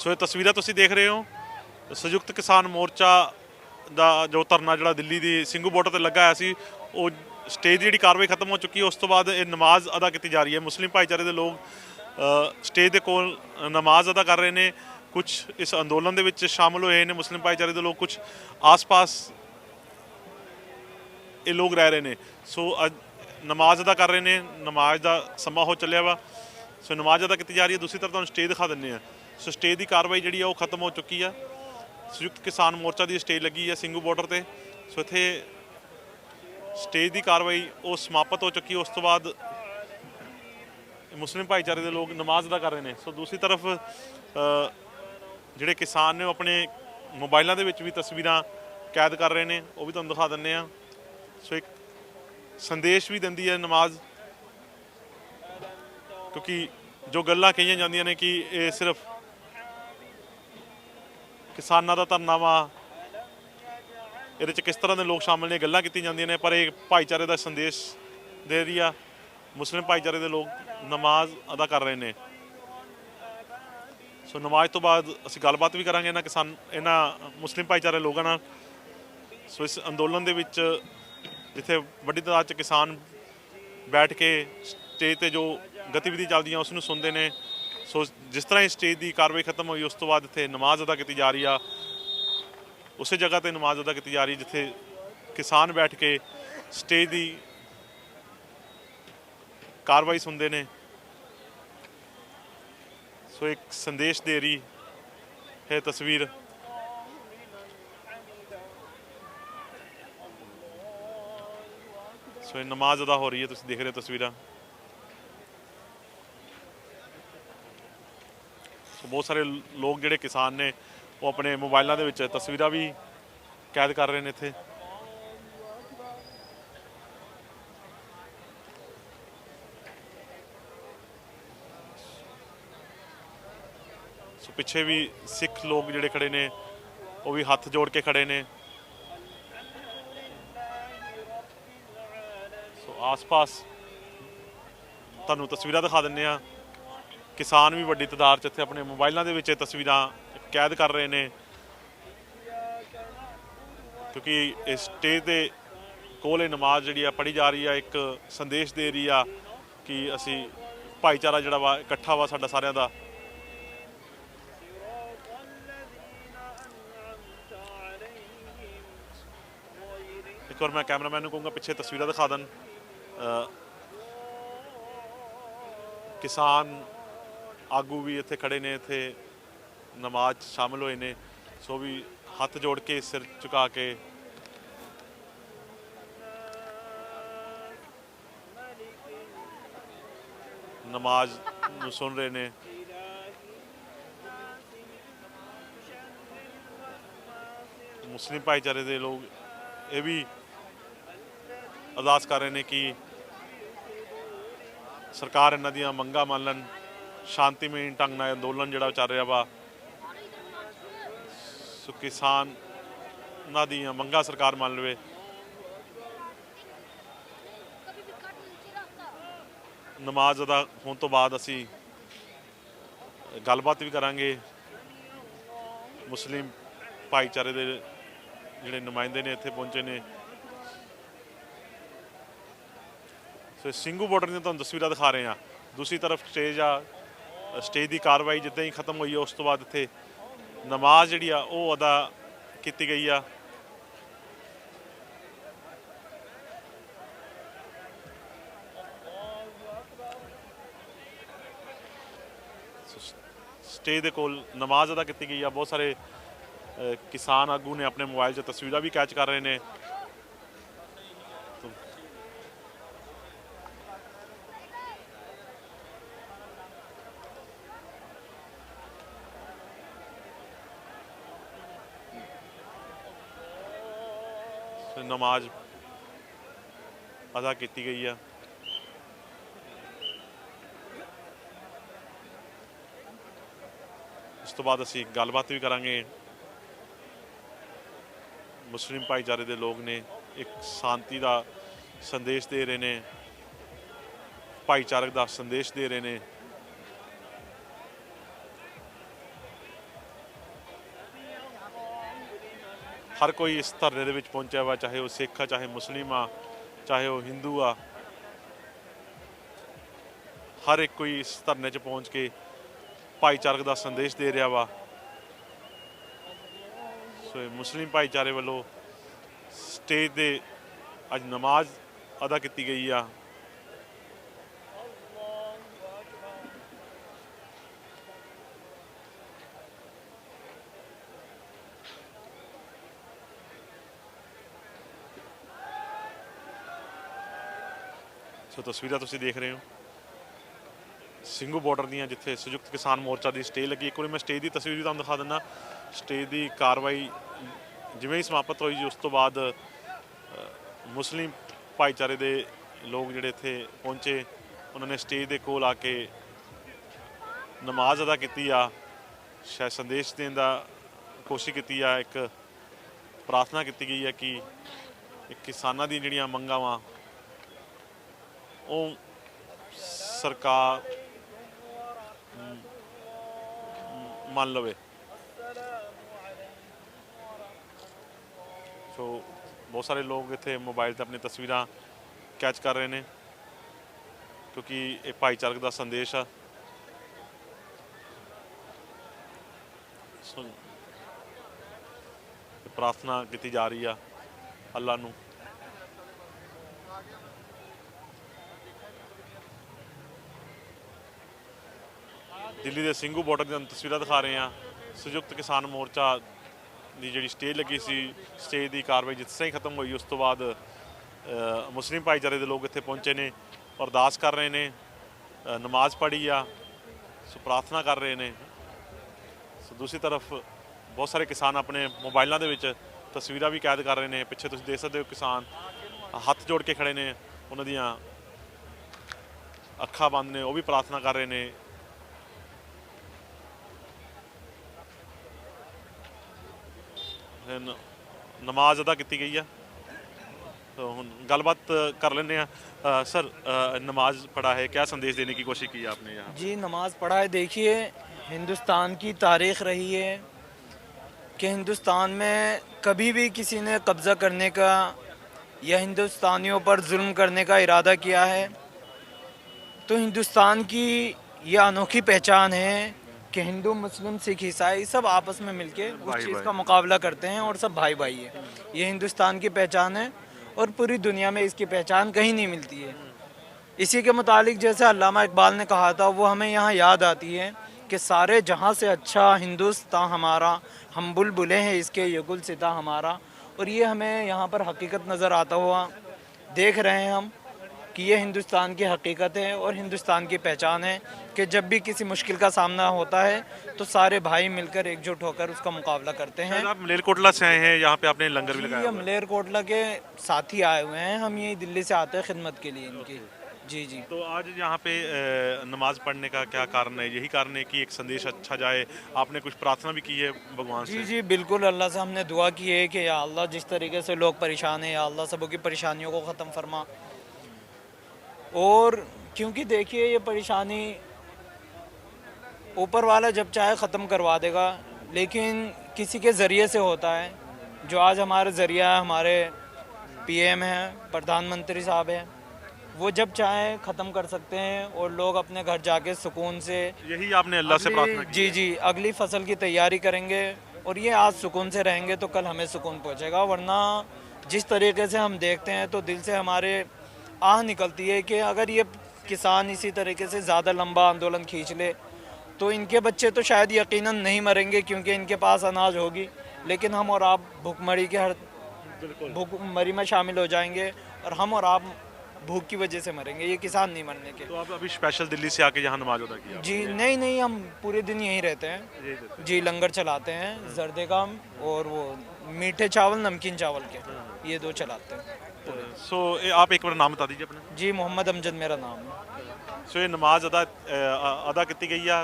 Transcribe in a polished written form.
ਸੋ ਇਹ ਤਸਵੀਰਾਂ ਤੁਸੀਂ ਦੇਖ ਰਹੇ ਹੋ, ਸੰਯੁਕਤ ਕਿਸਾਨ ਮੋਰਚਾ ਦਾ ਜੋ ਧਰਨਾ ਜਿਹੜਾ ਦਿੱਲੀ ਦੀ ਸਿੰਘੂ ਬਾਰਡਰ ਤੇ ਲੱਗਾ ਹੋਇਆ ਸੀ, ਉਹ ਸਟੇਜ ਦੀ ਜਿਹੜੀ ਕਾਰਵਾਈ ਖਤਮ ਹੋ ਚੁੱਕੀ ਹੈ। ਉਸ ਤੋਂ ਬਾਅਦ ਇਹ ਨਮਾਜ਼ ਅਦਾ ਕੀਤੀ ਜਾ ਰਹੀ ਹੈ। ਮੁਸਲਿਮ ਭਾਈਚਾਰੇ ਦੇ ਲੋਕ ਸਟੇਜ ਦੇ ਕੋਲ ਨਮਾਜ਼ ਅਦਾ ਕਰ ਰਹੇ ਨੇ। ਕੁਝ ਇਸ ਅੰਦੋਲਨ ਦੇ ਵਿੱਚ ਸ਼ਾਮਲ ਹੋਏ ਨੇ ਮੁਸਲਿਮ ਭਾਈਚਾਰੇ ਦੇ ਲੋਕ, ਕੁਝ ਆਸ-ਪਾਸ ਇਹ ਲੋਕ ਰਹਿ ਰਹੇ ਨੇ। ਸੋ ਅੱਜ ਨਮਾਜ਼ ਅਦਾ ਕਰ ਰਹੇ ਨੇ, ਨਮਾਜ਼ ਦਾ ਸਮਾਂ ਹੋ ਚੱਲਿਆ ਵਾ। ਸੋ ਨਮਾਜ਼ ਅਦਾ ਕੀਤੀ ਜਾ ਰਹੀ ਹੈ। ਦੂਸਰੀ ਤਰਫ ਤੁਹਾਨੂੰ ਸਟੇਜ ਦਿਖਾ ਦਿੰਦੇ ਆ। ਸੋ ਸਟੇਜ ਦੀ ਕਾਰਵਾਈ ਜਿਹੜੀ ਆ ਉਹ ਖਤਮ ਹੋ ਚੁੱਕੀ ਆ। ਸੰਯੁਕਤ ਕਿਸਾਨ ਮੋਰਚਾ ਦੀ ਸਟੇਜ ਲੱਗੀ ਹੈ ਸਿੰਘੂ ਬਾਰਡਰ ਤੇ। ਸੋ ਇੱਥੇ ਸਟੇਜ ਦੀ ਕਾਰਵਾਈ ਉਹ ਸਮਾਪਤ ਹੋ ਚੁੱਕੀ। ਉਸ ਤੋਂ ਬਾਅਦ ਮੁਸਲਿਮ ਭਾਈਚਾਰੇ ਦੇ ਲੋਕ ਨਮਾਜ਼ ਅਦਾ ਕਰ ਰਹੇ ਨੇ। ਸੋ ਦੂਸਰੀ ਤਰਫ ਜਿਹੜੇ ਕਿਸਾਨ ਨੇ ਉਹ ਆਪਣੇ ਮੋਬਾਈਲਾਂ ਦੇ ਵਿੱਚ ਵੀ ਤਸਵੀਰਾਂ ਕੈਦ ਕਰ ਰਹੇ ਨੇ, ਉਹ ਵੀ ਤੁਹਾਨੂੰ ਦਿਖਾ ਦਿੰਦੇ ਆ। ਸੋ ਇੱਕ ਸੰਦੇਸ਼ ਵੀ ਦਿੰਦੀ ਹੈ ਨਮਾਜ਼, ਕਿਉਂਕਿ ਜੋ ਗੱਲਾਂ ਕਹੀਆਂ ਜਾਂਦੀਆਂ ਨੇ ਕਿ ਇਹ ਸਿਰਫ ਕਿਸਾਨਾਂ ਦਾ ਧਰਨਾ ਵਾ, ਇਹਦੇ 'ਚ ਕਿਸ ਤਰ੍ਹਾਂ ਦੇ ਲੋਕ ਸ਼ਾਮਲ ਨੇ, ਗੱਲਾਂ ਕੀਤੀਆਂ ਜਾਂਦੀਆਂ ਨੇ, ਪਰ ਇਹ ਭਾਈਚਾਰੇ ਦਾ ਸੰਦੇਸ਼ ਦੇ ਰਹੀ ਆ। ਮੁਸਲਿਮ ਭਾਈਚਾਰੇ ਦੇ ਲੋਕ ਨਮਾਜ਼ ਅਦਾ ਕਰ ਰਹੇ ਨੇ। ਸੋ ਨਮਾਜ਼ ਤੋਂ ਬਾਅਦ ਅਸੀਂ ਗੱਲਬਾਤ ਵੀ ਕਰਾਂਗੇ ਇਹਨਾਂ ਮੁਸਲਿਮ ਭਾਈਚਾਰੇ ਲੋਕਾਂ ਨਾਲ। ਸੋ ਇਸ ਅੰਦੋਲਨ ਦੇ ਵਿੱਚ ਜਿੱਥੇ ਵੱਡੀ ਤਾਦਾਦ 'ਚ ਕਿਸਾਨ ਬੈਠ ਕੇ ਸਟੇਜ 'ਤੇ ਜੋ ਗਤੀਵਿਧੀ ਚੱਲਦੀਆਂ ਉਸ ਨੂੰ ਸੁਣਦੇ ਨੇ। ਸੋ ਜਿਸ ਤਰ੍ਹਾਂ ਹੀ ਸਟੇਜ ਦੀ ਕਾਰਵਾਈ ਖਤਮ ਹੋਈ, ਉਸ ਤੋਂ ਬਾਅਦ ਇੱਥੇ ਨਮਾਜ਼ ਅਦਾ ਕੀਤੀ ਜਾ ਰਹੀ ਆ। ਉਸੇ ਜਗ੍ਹਾ 'ਤੇ ਨਮਾਜ਼ ਅਦਾ ਕੀਤੀ ਜਾ ਰਹੀ ਜਿੱਥੇ ਕਿਸਾਨ ਬੈਠ ਕੇ ਸਟੇਜ ਦੀ ਕਾਰਵਾਈ ਸੁਣਦੇ ਨੇ। ਸੋ ਇੱਕ ਸੰਦੇਸ਼ ਦੇ ਰਹੀ ਹੈ ਤਸਵੀਰ। ਸੋ ਇਹ ਨਮਾਜ਼ ਅਦਾ ਹੋ ਰਹੀ ਹੈ, ਤੁਸੀਂ ਦੇਖ ਰਹੇ ਹੋ ਤਸਵੀਰਾਂ। ਸੋ ਬਹੁਤ ਸਾਰੇ ਲੋਕ ਜਿਹੜੇ ਕਿਸਾਨ ਨੇ ਉਹ ਆਪਣੇ ਮੋਬਾਈਲਾਂ ਦੇ ਵਿੱਚ ਤਸਵੀਰਾਂ ਵੀ ਕੈਦ ਕਰ ਰਹੇ ਨੇ ਇੱਥੇ। ਸੋ ਪਿੱਛੇ ਵੀ ਸਿੱਖ ਲੋਕ ਜਿਹੜੇ ਖੜੇ ਨੇ ਉਹ ਵੀ ਹੱਥ ਜੋੜ ਕੇ ਖੜੇ ਨੇ। ਸੋ ਆਸ-ਪਾਸ ਤੁਹਾਨੂੰ ਤਸਵੀਰਾਂ ਦਿਖਾ ਦਿੰਦੇ ਆ। ਕਿਸਾਨ ਵੀ ਵੱਡੀ ਤਾਦਾਦ 'ਚ ਇੱਥੇ ਆਪਣੇ ਮੋਬਾਈਲਾਂ ਦੇ ਵਿੱਚ ਤਸਵੀਰਾਂ ਕੈਦ ਕਰ ਰਹੇ ਨੇ, ਕਿਉਂਕਿ ਇਸ ਸਟੇਜ ਦੇ ਕੋਲ ਇਹ ਨਮਾਜ਼ ਜਿਹੜੀ ਆ ਪੜ੍ਹੀ ਜਾ ਰਹੀ ਆ, ਇੱਕ ਸੰਦੇਸ਼ ਦੇ ਰਹੀ ਆ ਕਿ ਅਸੀਂ ਭਾਈਚਾਰਾ ਜਿਹੜਾ ਵਾ ਇਕੱਠਾ ਵਾ ਸਾਡਾ ਸਾਰਿਆਂ ਦਾ। ਇੱਕ ਵਾਰ ਮੈਂ ਕੈਮਰਾਮੈਨ ਨੂੰ ਕਹੂੰਗਾ ਪਿੱਛੇ ਤਸਵੀਰਾਂ ਦਿਖਾ ਦੇਣ। ਕਿਸਾਨ ਆਗੂ ਵੀ ਇੱਥੇ ਖੜੇ ਨੇ, ਇੱਥੇ ਨਮਾਜ਼ 'ਚ ਸ਼ਾਮਲ ਹੋਏ ਨੇ। ਸੋ ਵੀ ਹੱਥ ਜੋੜ ਕੇ ਸਿਰ ਝੁਕਾ ਕੇ ਨਮਾਜ਼ ਨੂੰ ਸੁਣ ਰਹੇ ਨੇ। ਮੁਸਲਿਮ ਭਾਈਚਾਰੇ ਦੇ ਲੋਕ ਇਹ ਵੀ ਅਰਦਾਸ ਕਰ ਰਹੇ ਨੇ ਕਿ ਸਰਕਾਰ ਇਹਨਾਂ ਦੀਆਂ ਮੰਗਾਂ ਮੰਨ ਲੈਣ, ਸ਼ਾਂਤੀਮਈ ਢੰਗ ਨਾਲ ਅੰਦੋਲਨ ਜਿਹੜਾ ਚੱਲ ਰਿਹਾ ਵਾ। ਸੋ ਕਿਸਾਨਾਂ ਦੀਆਂ ਮੰਗਾਂ ਸਰਕਾਰ ਮੰਨ ਲਵੇ। ਨਮਾਜ਼ ਅਦਾ ਹੋਣ ਤੋਂ ਬਾਅਦ ਅਸੀਂ ਗੱਲਬਾਤ ਵੀ ਕਰਾਂਗੇ। ਮੁਸਲਿਮ ਭਾਈਚਾਰੇ ਦੇ ਜਿਹੜੇ ਨੁਮਾਇੰਦੇ ਨੇ ਇੱਥੇ ਪਹੁੰਚੇ ਨੇ। ਸੋ ਸਿੰਘੂ ਬਾਰਡਰ ਦੀਆਂ ਤੁਹਾਨੂੰ ਤਸਵੀਰਾਂ ਦਿਖਾ ਰਹੇ ਹਾਂ। ਦੂਸਰੀ ਤਰਫ ਸਟੇਜ ਆ, ਸਟੇਜ ਦੀ ਕਾਰਵਾਈ ਜਿੱਦਾਂ ਹੀ ਖਤਮ ਹੋਈ ਹੈ ਉਸ ਤੋਂ ਬਾਅਦ ਇੱਥੇ ਨਮਾਜ਼ ਜਿਹੜੀ ਆ ਉਹ ਅਦਾ ਕੀਤੀ ਗਈ ਆ। ਸਟੇਜ ਦੇ ਕੋਲ ਨਮਾਜ਼ ਅਦਾ ਕੀਤੀ ਗਈ ਆ। ਬਹੁਤ ਸਾਰੇ ਕਿਸਾਨ ਆਗੂ ਨੇ ਆਪਣੇ ਮੋਬਾਈਲ 'ਚ ਤਸਵੀਰਾਂ ਵੀ ਕੈਚ ਕਰ ਰਹੇ ਨੇ। ਨਮਾਜ਼ ਅਦਾ ਕੀਤੀ ਗਈ ਆ। ਉਸ ਤੋਂ ਬਾਅਦ ਅਸੀਂ ਗੱਲਬਾਤ ਵੀ ਕਰਾਂਗੇ। ਮੁਸਲਿਮ ਭਾਈਚਾਰੇ ਦੇ ਲੋਕ ਨੇ ਇੱਕ ਸ਼ਾਂਤੀ ਦਾ ਸੰਦੇਸ਼ ਦੇ ਰਹੇ ਨੇ, ਭਾਈਚਾਰਕ ਦਾ ਸੰਦੇਸ਼ ਦੇ ਰਹੇ ਨੇ। हर कोई इस धरने ਦੇ ਵਿੱਚ ਪਹੁੰਚਿਆ ਵਾ, ਚਾਹੇ ਉਹ ਸਿੱਖ ਆ, ਚਾਹੇ ਮੁਸਲਿਮ ਆ, ਚਾਹੇ ਉਹ ਹਿੰਦੂ ਆ। ਹਰ ਇੱਕ ਕੋਈ ਇਸ ਧਰਨੇ 'ਚ ਪਹੁੰਚ ਕੇ ਭਾਈਚਾਰਕ ਦਾ ਸੰਦੇਸ਼ ਦੇ ਰਿਹਾ ਵਾ। ਸੋ ਇਹ ਮੁਸਲਿਮ ਭਾਈਚਾਰੇ ਵੱਲੋਂ ਸਟੇਜ 'ਤੇ ਅੱਜ ਨਮਾਜ਼ ਅਦਾ ਕੀਤੀ ਗਈ ਆ। ਸੋ ਤਸਵੀਰਾਂ ਤੁਸੀਂ ਦੇਖ ਰਹੇ ਹੋ ਸਿੰਘੂ ਬਾਰਡਰ ਦੀਆਂ, ਜਿੱਥੇ ਸੰਯੁਕਤ ਕਿਸਾਨ ਮੋਰਚਾ ਦੀ ਸਟੇਜ ਲੱਗੀ। ਇੱਕ ਵਾਰੀ ਮੈਂ ਸਟੇਜ ਦੀ ਤਸਵੀਰ ਵੀ ਤੁਹਾਨੂੰ ਦਿਖਾ ਦਿੰਦਾ। ਸਟੇਜ ਦੀ ਕਾਰਵਾਈ ਜਿਵੇਂ ਹੀ ਸਮਾਪਤ ਹੋਈ ਜੀ, ਉਸ ਤੋਂ ਬਾਅਦ ਮੁਸਲਿਮ ਭਾਈਚਾਰੇ ਦੇ ਲੋਕ ਜਿਹੜੇ ਇੱਥੇ ਪਹੁੰਚੇ, ਉਹਨਾਂ ਨੇ ਸਟੇਜ ਦੇ ਕੋਲ ਆ ਕੇ ਨਮਾਜ਼ ਅਦਾ ਕੀਤੀ ਆ। ਸ਼ਾਇਦ ਸੰਦੇਸ਼ ਦੇਣ ਦਾ ਕੋਸ਼ਿਸ਼ ਕੀਤੀ ਆ, ਇੱਕ ਪ੍ਰਾਰਥਨਾ ਕੀਤੀ ਗਈ ਹੈ ਕਿ ਕਿਸਾਨਾਂ ਦੀਆਂ ਜਿਹੜੀਆਂ ਮੰਗਾਂ ਵਾ ਉਹ ਸਰਕਾਰ ਮੰਨ ਲਵੇ। ਸੋ ਬਹੁਤ ਸਾਰੇ ਲੋਕ ਇੱਥੇ ਮੋਬਾਈਲ 'ਤੇ ਆਪਣੀ ਤਸਵੀਰਾਂ ਕੈਚ ਕਰ ਰਹੇ ਨੇ, ਕਿਉਂਕਿ ਇਹ ਭਾਈਚਾਰਕ ਦਾ ਸੰਦੇਸ਼ ਆ। ਸੋ ਪ੍ਰਾਰਥਨਾ ਕੀਤੀ ਜਾ ਰਹੀ ਆ ਅੱਲਾ ਨੂੰ। ਦਿੱਲੀ ਦੇ ਸਿੰਘੂ ਬਾਰਡਰ ਦੀਆਂ ਤਸਵੀਰਾਂ ਦਿਖਾ ਰਹੇ ਹਾਂ। ਸੰਯੁਕਤ ਕਿਸਾਨ ਮੋਰਚਾ ਦੀ ਜਿਹੜੀ ਸਟੇਜ ਲੱਗੀ ਸੀ, ਸਟੇਜ ਦੀ ਕਾਰਵਾਈ ਜਿਸ ਤਰ੍ਹਾਂ ਹੀ ਖਤਮ ਹੋਈ, ਉਸ ਤੋਂ ਬਾਅਦ ਮੁਸਲਿਮ ਭਾਈਚਾਰੇ ਦੇ ਲੋਕ ਇੱਥੇ ਪਹੁੰਚੇ ਨੇ, ਅਰਦਾਸ ਕਰ ਰਹੇ ਨੇ, ਨਮਾਜ਼ ਪੜ੍ਹੀ ਆ। ਸੋ ਪ੍ਰਾਰਥਨਾ ਕਰ ਰਹੇ ਨੇ। ਸੋ ਦੂਸਰੀ ਤਰਫ ਬਹੁਤ ਸਾਰੇ ਕਿਸਾਨ ਆਪਣੇ ਮੋਬਾਈਲਾਂ ਦੇ ਵਿੱਚ ਤਸਵੀਰਾਂ ਵੀ ਕੈਦ ਕਰ ਰਹੇ ਨੇ। ਪਿੱਛੇ ਤੁਸੀਂ ਦੇਖ ਸਕਦੇ ਹੋ ਕਿਸਾਨ ਹੱਥ ਜੋੜ ਕੇ ਖੜੇ ਨੇ, ਉਹਨਾਂ ਦੀਆਂ ਅੱਖਾਂ ਬੰਦ ਨੇ, ਉਹ ਵੀ ਪ੍ਰਾਰਥਨਾ ਕਰ ਰਹੇ ਨੇ। ਨਮਾਜ਼ ਅਦਾ ਕੀਤੀ ਗਈ ਆ। तो हम गलबात कर लेने हैं। सर, नमाज पढ़ा है, क्या संदेश देने की कोशिश की है आपने यहाँ? जी, नमाज पढ़ा है। देखिए, हिंदुस्तान की तारीख़ रही है कि हिंदुस्तान में कभी भी किसी ने कब्ज़ा करने का या हिंदुस्तानियों पर जुल्म करने का इरादा किया है तो हिंदुस्तान की यह अनोखी पहचान है कि हिंदू, मुस्लिम, सिख, ईसाई सब आपस में मिलके उस चीज़ का मुकाबला करते हैं और सब भाई भाई है। ये हिंदुस्तान की पहचान है और पूरी दुनिया में इसकी पहचान कहीं नहीं मिलती है। इसी के मुतालिक जैसे अल्लामा इकबाल ने कहा था, वो हमें यहाँ याद आती है कि सारे जहाँ से अच्छा हिंदुस्तान हमारा, हम बुलबुलें हैं इसके ये गुलसिता हमारा। और ये हमें यहाँ पर हकीकत नज़र आता हुआ देख रहे हैं हम कि ये हिंदुस्तान की हकीकत है और हिंदुस्तान की पहचान है कि जब भी किसी मुश्किल का सामना होता है तो सारे भाई मिलकर एकजुट होकर उसका मुकाबला करते हैं। आप मलेरकोटला से आए हैं, यहाँ पे आपने लंगर भी लगाया? हम मलेरकोटला के साथी आए हुए हैं, हम यही दिल्ली से आते हैं खिदमत के लिए इनकी। जी जी। तो आज यहाँ पे नमाज पढ़ने का क्या कारण है? यही कारण है कि एक संदेश अच्छा जाए। आपने कुछ प्रार्थना भी की है भगवान से? जी जी बिल्कुल, अल्लाह से हमने दुआ की है कि या अल्लाह, जिस तरीके से लोग परेशान हैं, या अल्लाह सबों की परेशानियों को ख़त्म फरमा। और क्योंकि देखिए, ये परेशानी ऊपर वाला जब चाहे ख़त्म करवा देगा, लेकिन किसी के ज़रिए से होता है। जो आज हमारे ज़रिया हमारे पीएम हैं, प्रधानमंत्री साहब हैं, वो जब चाहे ख़त्म कर सकते हैं और लोग अपने घर जाके सुकून से, यही आपने अल्लाह से प्रार्थना की? जी जी, अगली फसल की तैयारी करेंगे और ये आज सुकून से रहेंगे तो कल हमें सुकून पहुँचेगा। वरना जिस तरीके से हम देखते हैं तो दिल से हमारे आह निकलती है कि अगर ये किसान इसी तरीके से ज़्यादा लंबा आंदोलन खींच ले तो इनके बच्चे तो शायद यकीनन नहीं मरेंगे क्योंकि इनके पास अनाज होगी, लेकिन हम और आप भूखमरी के भूखमरी में शामिल हो जाएंगे और हम और आप भूख की वजह से मरेंगे, ये किसान नहीं मरने के। तो आप अभी स्पेशल दिल्ली से आके यहाँ नमाज अदा किया? जी नहीं नहीं, हम पूरे दिन यहीं रहते हैं। जी, लंगर चलाते हैं जर्दे का और वो मीठे चावल, नमकीन चावल के, ये दो चलाते हैं। सो आप एक बार नाम बता दीजिए अपना। जी, मोहम्मद अमजद मेरा नाम है। सो ये नमाज अदा की गई है।